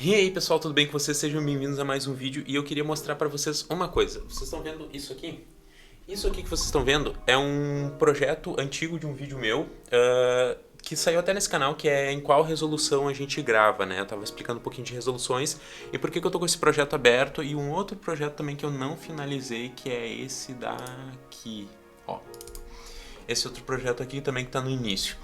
E aí pessoal, tudo bem com vocês? Sejam bem-vindos a mais um vídeo e eu queria mostrar pra vocês uma coisa. Vocês estão vendo isso aqui? Isso aqui que vocês estão vendo é um projeto antigo de um vídeo meu, que saiu até nesse canal, que é em qual resolução a gente grava, né? Eu tava explicando um pouquinho de resoluções e por que que eu tô com esse projeto aberto, e um outro projeto também que eu não finalizei, que é esse daqui, ó. Esse outro projeto aqui também que tá no início.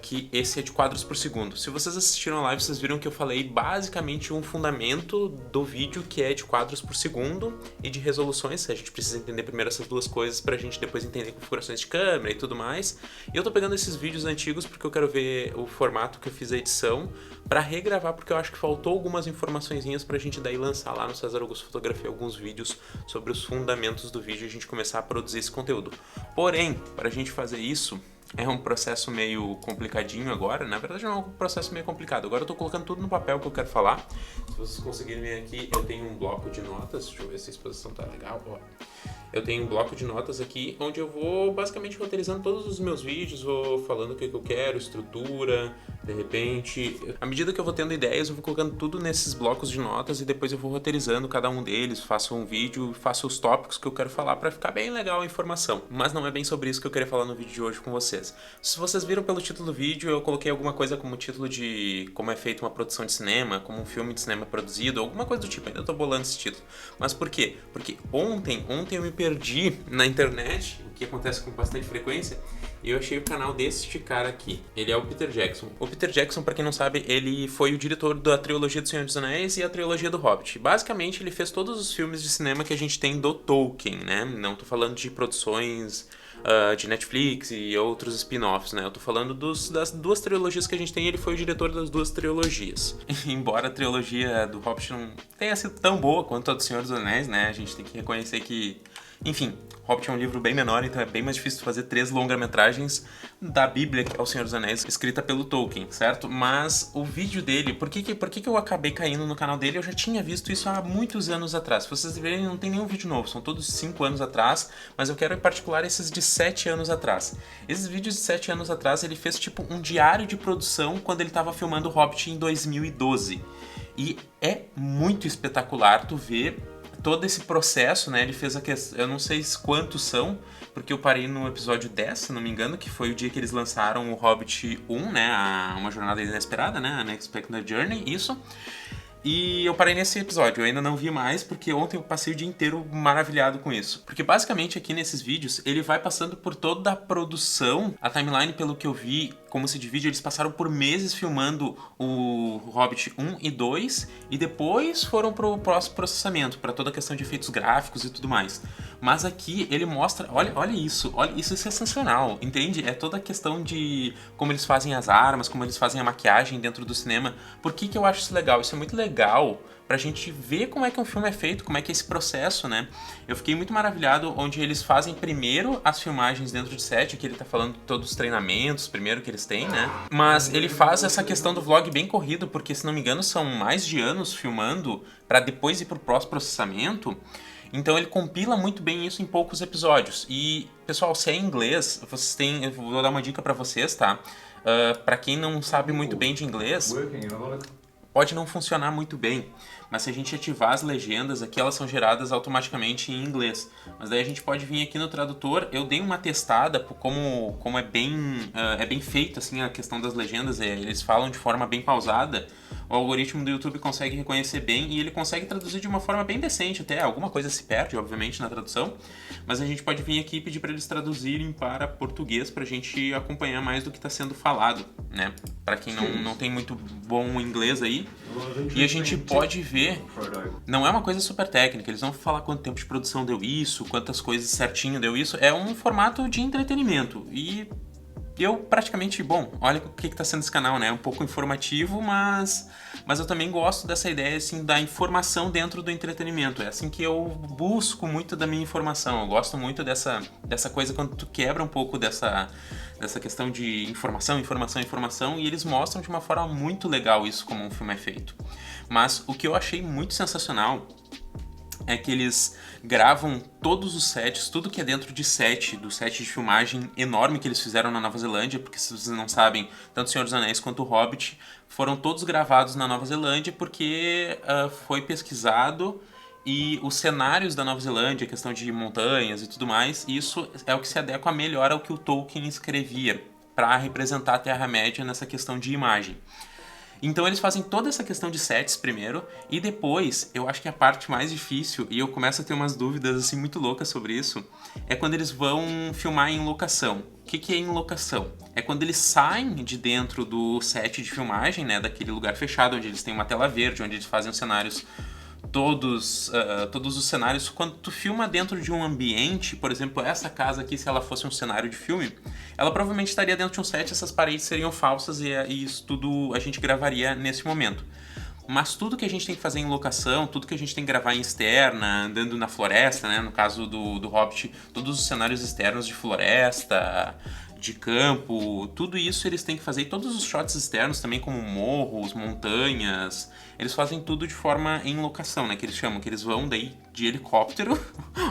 Que esse é de quadros por segundo. Se vocês assistiram a live, vocês viram que eu falei basicamente um fundamento do vídeo que é de quadros por segundo e de resoluções. A gente precisa entender primeiro essas duas coisas pra gente depois entender configurações de câmera e tudo mais. E eu tô pegando esses vídeos antigos porque eu quero ver o formato que eu fiz a edição pra regravar, porque eu acho que faltou algumas informaçõezinhas pra gente daí lançar lá no César Augusto Fotografia alguns vídeos sobre os fundamentos do vídeo e a gente começar a produzir esse conteúdo. Porém, pra gente fazer isso, é um processo meio complicadinho agora. Na verdade não é um processo meio complicado. Agora eu tô colocando tudo no papel que eu quero falar. Se vocês conseguirem ver aqui, eu tenho um bloco de notas. Deixa eu ver se a exposição tá legal. Ó. Eu tenho um bloco de notas aqui, onde eu vou basicamente roteirizando todos os meus vídeos, vou falando o que eu quero, estrutura, de repente. À medida que eu vou tendo ideias, eu vou colocando tudo nesses blocos de notas e depois eu vou roteirizando cada um deles, faço um vídeo, faço os tópicos que eu quero falar pra ficar bem legal a informação. Mas não é bem sobre isso que eu queria falar no vídeo de hoje com vocês. Se vocês viram pelo título do vídeo, eu coloquei alguma coisa como título de como é feita uma produção de cinema, como um filme de cinema é produzido, alguma coisa do tipo. Ainda tô bolando esse título. Mas por quê? Porque ontem eu me perdi na internet, o que acontece com bastante frequência, e eu achei o canal deste cara aqui. Ele é o Peter Jackson. O Peter Jackson, pra quem não sabe, ele foi o diretor da trilogia do Senhor dos Anéis e a trilogia do Hobbit. Basicamente, ele fez todos os filmes de cinema que a gente tem do Tolkien, né? Não tô falando de produções de Netflix e outros spin-offs, né? Eu tô falando das duas trilogias que a gente tem, ele foi o diretor das duas trilogias. Embora a trilogia do Hobbit não tenha sido tão boa quanto a do Senhor dos Anéis, né? A gente tem que reconhecer que, enfim, Hobbit é um livro bem menor, então é bem mais difícil fazer 3 longa-metragens da Bíblia, que é o Senhor dos Anéis, escrita pelo Tolkien, certo? Mas o vídeo dele, por que eu acabei caindo no canal dele? Eu já tinha visto isso há muitos anos atrás. Se vocês verem, não tem nenhum vídeo novo, são todos 5 anos atrás, mas eu quero em particular esses de 7 anos atrás. Esses vídeos de 7 anos atrás, ele fez tipo um diário de produção quando ele tava filmando o Hobbit em 2012. E é muito espetacular tu ver todo esse processo, né? Ele fez a questão, eu não sei quantos são, porque eu parei no episódio 10, se não me engano, que foi o dia que eles lançaram o Hobbit 1, né? Uma jornada inesperada, né? A Unexpected Journey, isso. E eu parei nesse episódio, eu ainda não vi mais, porque ontem eu passei o dia inteiro maravilhado com isso. Porque basicamente aqui nesses vídeos, ele vai passando por toda a produção, a timeline, pelo que eu vi, como se divide, eles passaram por meses filmando o Hobbit 1 e 2, e depois foram pro próximo processamento, para toda a questão de efeitos gráficos e tudo mais. Mas aqui ele mostra, olha isso é sensacional, entende? É toda a questão de como eles fazem as armas, como eles fazem a maquiagem dentro do cinema. Por que eu acho isso legal? Isso é muito legal pra gente ver como é que um filme é feito, como é que é esse processo, né? Eu fiquei muito maravilhado onde eles fazem primeiro as filmagens dentro de set, que ele tá falando de todos os treinamentos, primeiro que eles têm, né? Mas ele faz essa questão do vlog bem corrido, porque se não me engano são mais de anos filmando pra depois ir pro pós-processamento. Então ele compila muito bem isso em poucos episódios. E, pessoal, se é em inglês, vocês têm, eu vou dar uma dica pra vocês, tá? Pra quem não sabe muito bem de inglês, pode não funcionar muito bem, mas se a gente ativar as legendas aqui, elas são geradas automaticamente em inglês. Mas daí a gente pode vir aqui no tradutor. Eu dei uma testada por como é bem feito assim, a questão das legendas, eles falam de forma bem pausada. O algoritmo do YouTube consegue reconhecer bem e ele consegue traduzir de uma forma bem decente até. Alguma coisa se perde, obviamente, na tradução, mas a gente pode vir aqui e pedir para eles traduzirem para português pra gente acompanhar mais do que está sendo falado, né? Para quem não tem muito bom inglês aí. E a gente pode ver, não é uma coisa super técnica, eles vão falar quanto tempo de produção deu isso, quantas coisas certinho deu isso, é um formato de entretenimento. E eu praticamente, bom, olha o que está sendo esse canal, né? É um pouco informativo, mas eu também gosto dessa ideia, assim, da informação dentro do entretenimento. É assim que eu busco muito da minha informação. Eu gosto muito dessa coisa quando tu quebra um pouco dessa questão de informação, e eles mostram de uma forma muito legal isso, como um filme é feito. Mas o que eu achei muito sensacional é que eles gravam todos os sets, tudo que é dentro de set, do set de filmagem enorme que eles fizeram na Nova Zelândia, porque se vocês não sabem, tanto o Senhor dos Anéis quanto o Hobbit foram todos gravados na Nova Zelândia porque foi pesquisado e os cenários da Nova Zelândia, questão de montanhas e tudo mais, isso é o que se adequa melhor ao que o Tolkien escrevia para representar a Terra-média nessa questão de imagem. Então eles fazem toda essa questão de sets primeiro, e depois, eu acho que a parte mais difícil, e eu começo a ter umas dúvidas assim muito loucas sobre isso, é quando eles vão filmar em locação. O que é em locação? É quando eles saem de dentro do set de filmagem, né, daquele lugar fechado, onde eles têm uma tela verde, onde eles fazem os cenários todos os cenários. Quando tu filma dentro de um ambiente, por exemplo, essa casa aqui, se ela fosse um cenário de filme, ela provavelmente estaria dentro de um set, essas paredes seriam falsas e isso tudo a gente gravaria nesse momento. Mas tudo que a gente tem que fazer em locação, tudo que a gente tem que gravar em externa, andando na floresta, né? No caso do Hobbit, todos os cenários externos de floresta, de campo, tudo isso eles têm que fazer. E todos os shots externos também, como morros, montanhas, eles fazem tudo de forma em locação, né? Que eles chamam, que eles vão daí de helicóptero.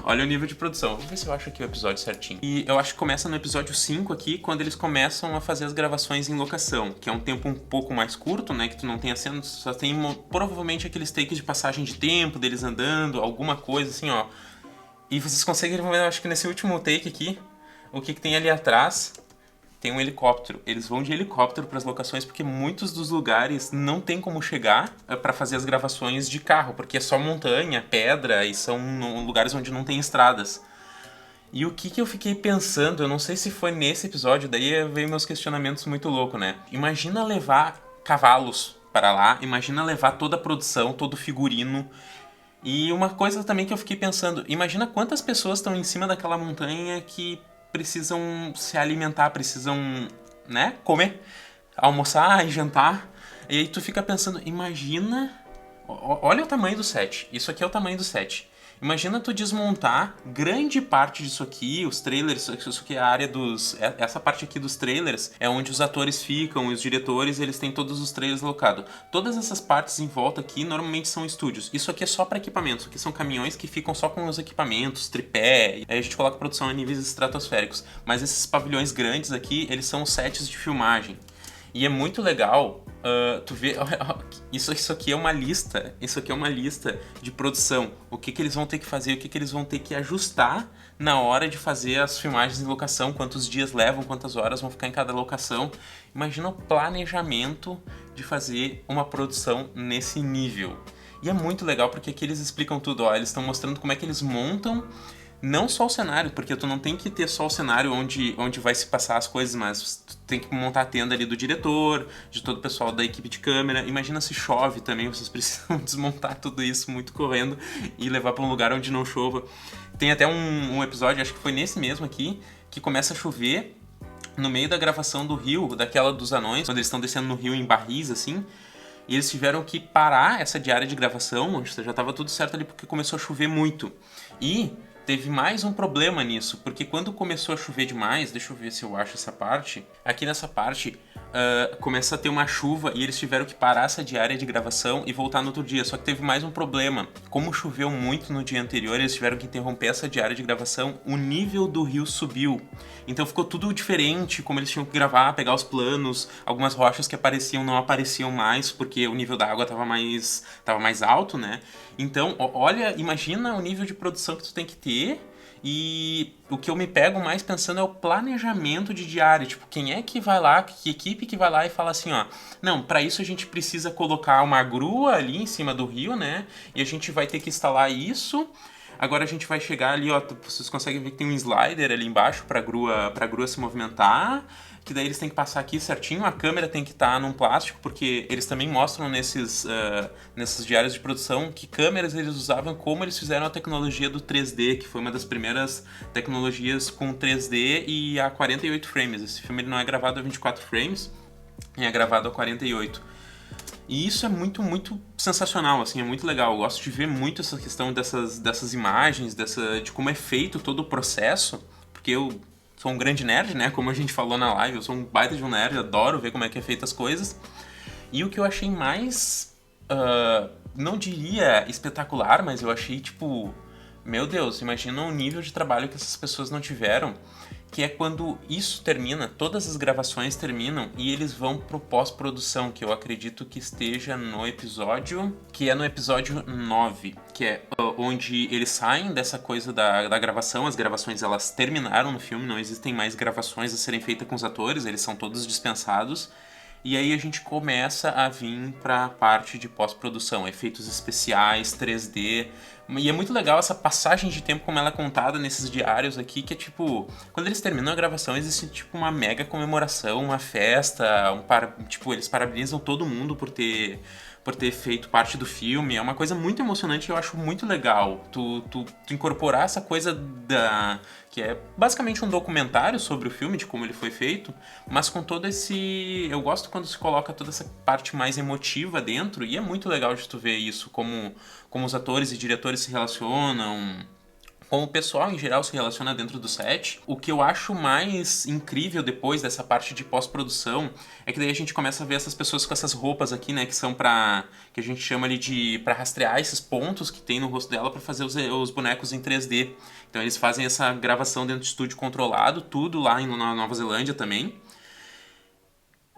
Olha o nível de produção. Vamos ver se eu acho aqui o episódio certinho. E eu acho que começa no episódio 5 aqui, quando eles começam a fazer as gravações em locação, que é um tempo um pouco mais curto, né? Que tu não tem a cena, só tem provavelmente aqueles takes de passagem de tempo, deles andando, alguma coisa assim, ó. E vocês conseguem ver, eu acho que nesse último take aqui, o que tem ali atrás? Tem um helicóptero. Eles vão de helicóptero para as locações porque muitos dos lugares não tem como chegar para fazer as gravações de carro, porque é só montanha, pedra e são lugares onde não tem estradas. E o que eu fiquei pensando, eu não sei se foi nesse episódio, daí veio meus questionamentos muito loucos, né? Imagina levar cavalos para lá, imagina levar toda a produção, todo o figurino. E uma coisa também que eu fiquei pensando, imagina quantas pessoas estão em cima daquela montanha que precisam se alimentar, precisam, né, comer, almoçar e jantar. E aí tu fica pensando, imagina, olha o tamanho do set, isso aqui é o tamanho do set. Imagina tu desmontar grande parte disso aqui, os trailers, isso aqui é a área dos... Essa parte aqui dos trailers é onde os atores ficam e os diretores, eles têm todos os trailers alocados. Todas essas partes em volta aqui normalmente são estúdios. Isso aqui é só para equipamentos, isso aqui são caminhões que ficam só com os equipamentos, tripé, aí a gente coloca produção a níveis estratosféricos. Mas esses pavilhões grandes aqui, eles são sets de filmagem. E é muito legal, tu vê, isso aqui é uma lista, de produção. O que eles vão ter que fazer, o que eles vão ter que ajustar na hora de fazer as filmagens em locação, quantos dias levam, quantas horas vão ficar em cada locação. Imagina o planejamento de fazer uma produção nesse nível. E é muito legal porque aqui eles explicam tudo, ó, eles estão mostrando como é que eles montam. Não só o cenário, porque tu não tem que ter só o cenário onde vai se passar as coisas, mas tu tem que montar a tenda ali do diretor, de todo o pessoal da equipe de câmera. Imagina se chove também, vocês precisam desmontar tudo isso muito correndo e levar para um lugar onde não chova. Tem até um episódio, acho que foi nesse mesmo aqui, que começa a chover no meio da gravação do rio, daquela dos anões, quando eles estão descendo no rio em barris, assim. E eles tiveram que parar essa diária de gravação, onde já estava tudo certo ali, porque começou a chover muito. E teve mais um problema nisso, porque quando começou a chover demais, deixa eu ver se eu acho essa parte, aqui nessa parte começa a ter uma chuva e eles tiveram que parar essa diária de gravação e voltar no outro dia, só que teve mais um problema, como choveu muito no dia anterior, eles tiveram que interromper essa diária de gravação, o nível do rio subiu, então ficou tudo diferente, como eles tinham que gravar, pegar os planos, algumas rochas que apareciam não apareciam mais, porque o nível da água estava mais alto, né? Então, olha, imagina o nível de produção que tu tem que ter. E o que eu me pego mais pensando é o planejamento de diária. Tipo, quem é que vai lá, que equipe que vai lá e fala assim, ó, não, para isso a gente precisa colocar uma grua ali em cima do rio, né? E a gente vai ter que instalar isso. Agora a gente vai chegar ali, ó, vocês conseguem ver que tem um slider ali embaixo pra grua se movimentar. Que daí eles têm que passar aqui certinho, a câmera tem que estar num plástico, porque eles também mostram nesses diários de produção que câmeras eles usavam, como eles fizeram a tecnologia do 3D, que foi uma das primeiras tecnologias com 3D e a 48 frames. Esse filme ele não é gravado a 24 frames, é gravado a 48. E isso é muito, muito sensacional, assim, é muito legal. Eu gosto de ver muito essa questão dessas imagens, de como é feito todo o processo, porque eu sou um grande nerd, né? Como a gente falou na live, eu sou um baita de um nerd, adoro ver como é que é feito as coisas. E o que eu achei mais não diria espetacular, mas eu achei, tipo, meu Deus, imagina o nível de trabalho que essas pessoas não tiveram, que é quando isso termina, todas as gravações terminam e eles vão pro pós-produção, que eu acredito que esteja no episódio, que é no episódio 9, que é onde eles saem dessa coisa da gravação. As gravações, elas terminaram no filme, não existem mais gravações a serem feitas com os atores, eles são todos dispensados. E aí a gente começa a vir pra parte de pós-produção, efeitos especiais, 3D. E é muito legal essa passagem de tempo como ela é contada nesses diários aqui, que é tipo, quando eles terminam a gravação, existe tipo uma mega comemoração, uma festa, tipo, eles parabenizam todo mundo por ter feito parte do filme. É uma coisa muito emocionante e eu acho muito legal tu incorporar essa coisa que é basicamente um documentário sobre o filme, de como ele foi feito, mas com todo esse... Eu gosto quando se coloca toda essa parte mais emotiva dentro, e é muito legal de tu ver isso, como os atores e diretores se relacionam, como o pessoal em geral se relaciona dentro do set. O que eu acho mais incrível depois dessa parte de pós-produção é que daí a gente começa a ver essas pessoas com essas roupas aqui, né, que são que a gente chama ali pra rastrear esses pontos que tem no rosto dela pra fazer os bonecos em 3D. Então eles fazem essa gravação dentro de estúdio controlado, tudo lá na Nova Zelândia também.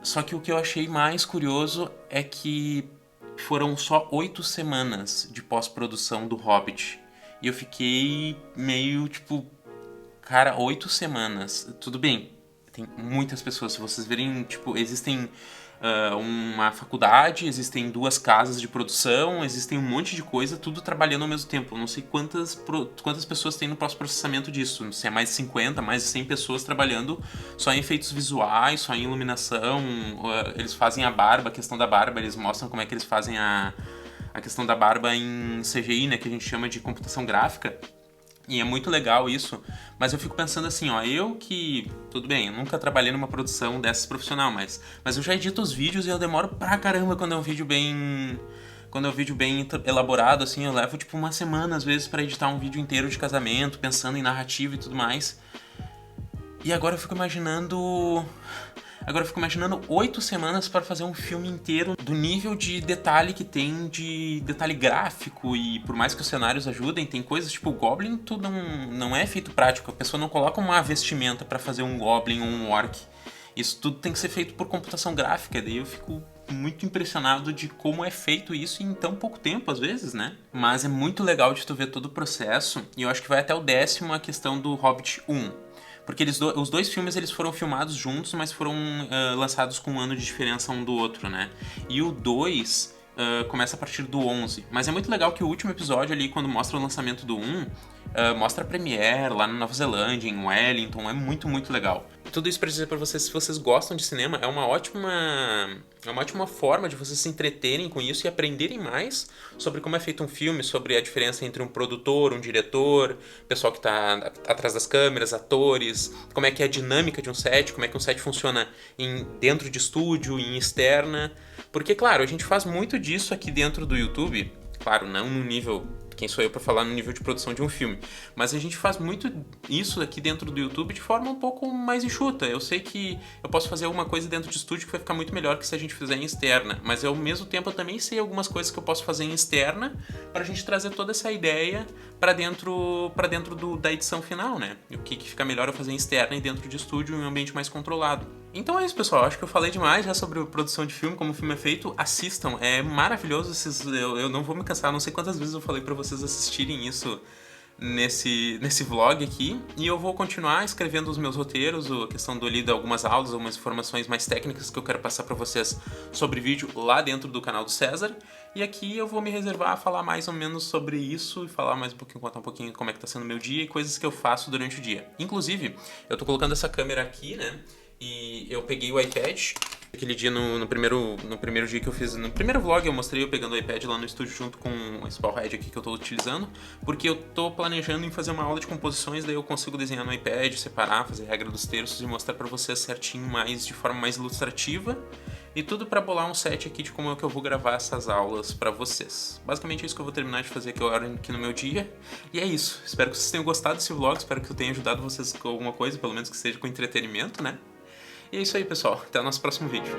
Só que o que eu achei mais curioso é que foram só 8 semanas de pós-produção do Hobbit. E eu fiquei meio, tipo... Cara, 8 semanas. Tudo bem, tem muitas pessoas. Se vocês verem, tipo, existem uma faculdade, existem 2 casas de produção, existem um monte de coisa, tudo trabalhando ao mesmo tempo. Eu não sei quantas pessoas tem no pós-processamento disso. Se é mais de 50, mais de 100 pessoas trabalhando só em efeitos visuais, só em iluminação. Eles fazem a barba, a questão da barba, eles mostram como é que eles fazem a questão da barba em CGI, né, que a gente chama de computação gráfica. E é muito legal isso, mas eu fico pensando assim, ó, tudo bem, eu nunca trabalhei numa produção dessas profissional, mas eu já edito os vídeos e eu demoro pra caramba quando é um vídeo bem elaborado, assim, eu levo tipo uma semana às vezes pra editar um vídeo inteiro de casamento, pensando em narrativa e tudo mais. E agora eu fico imaginando 8 semanas para fazer um filme inteiro do nível de detalhe que tem, de detalhe gráfico, e por mais que os cenários ajudem, tem coisas tipo o Goblin, tudo não é feito prático, a pessoa não coloca uma vestimenta para fazer um Goblin ou um Orc. Isso tudo tem que ser feito por computação gráfica, daí eu fico muito impressionado de como é feito isso em tão pouco tempo, às vezes, né? Mas é muito legal de tu ver todo o processo, e eu acho que vai até o 10º a questão do Hobbit 1. Porque os 2 filmes eles foram filmados juntos, mas foram lançados com um ano de diferença um do outro, né? E o 2 começa a partir do 11. Mas é muito legal que o último episódio ali, quando mostra o lançamento do 1, mostra a premiere lá na Nova Zelândia, em Wellington. É muito, muito legal. Tudo isso pra dizer pra vocês, se vocês gostam de cinema, é uma ótima forma de vocês se entreterem com isso e aprenderem mais sobre como é feito um filme, sobre a diferença entre um produtor, um diretor, pessoal que tá atrás das câmeras, atores, como é que é a dinâmica de um set, como é que um set funciona dentro de estúdio, em externa. Porque, claro, a gente faz muito disso aqui dentro do YouTube, claro, não no nível... Quem sou eu para falar no nível de produção de um filme? Mas a gente faz muito isso aqui dentro do YouTube de forma um pouco mais enxuta. Eu sei que eu posso fazer alguma coisa dentro de estúdio que vai ficar muito melhor que se a gente fizer em externa. Mas ao mesmo tempo eu também sei algumas coisas que eu posso fazer em externa para a gente trazer toda essa ideia para dentro da edição final, né? O que fica melhor eu fazer em externa e dentro de estúdio em um ambiente mais controlado. Então é isso, pessoal. Acho que eu falei demais já sobre a produção de filme, como o filme é feito. Assistam, é maravilhoso. Eu não vou me cansar, não sei quantas vezes eu falei pra vocês assistirem isso nesse vlog aqui. E eu vou continuar escrevendo os meus roteiros, a questão do lido, algumas aulas, algumas informações mais técnicas que eu quero passar pra vocês sobre vídeo lá dentro do canal do César. E aqui eu vou me reservar a falar mais ou menos sobre isso e falar mais um pouquinho, contar um pouquinho como é que tá sendo o meu dia e coisas que eu faço durante o dia. Inclusive, eu tô colocando essa câmera aqui, né? E eu peguei o iPad, aquele dia no primeiro dia que eu fiz, no primeiro vlog eu mostrei eu pegando o iPad lá no estúdio junto com esse powerhead aqui que eu tô utilizando, porque eu tô planejando em fazer uma aula de composições, daí eu consigo desenhar no iPad, separar, fazer regra dos terços e mostrar pra vocês certinho, de forma mais ilustrativa, e tudo pra bolar um set aqui de como é que eu vou gravar essas aulas pra vocês. Basicamente é isso que eu vou terminar de fazer aqui no meu dia, e é isso. Espero que vocês tenham gostado desse vlog, espero que eu tenha ajudado vocês com alguma coisa, pelo menos que seja com entretenimento, né? E é isso aí, pessoal. Até o nosso próximo vídeo.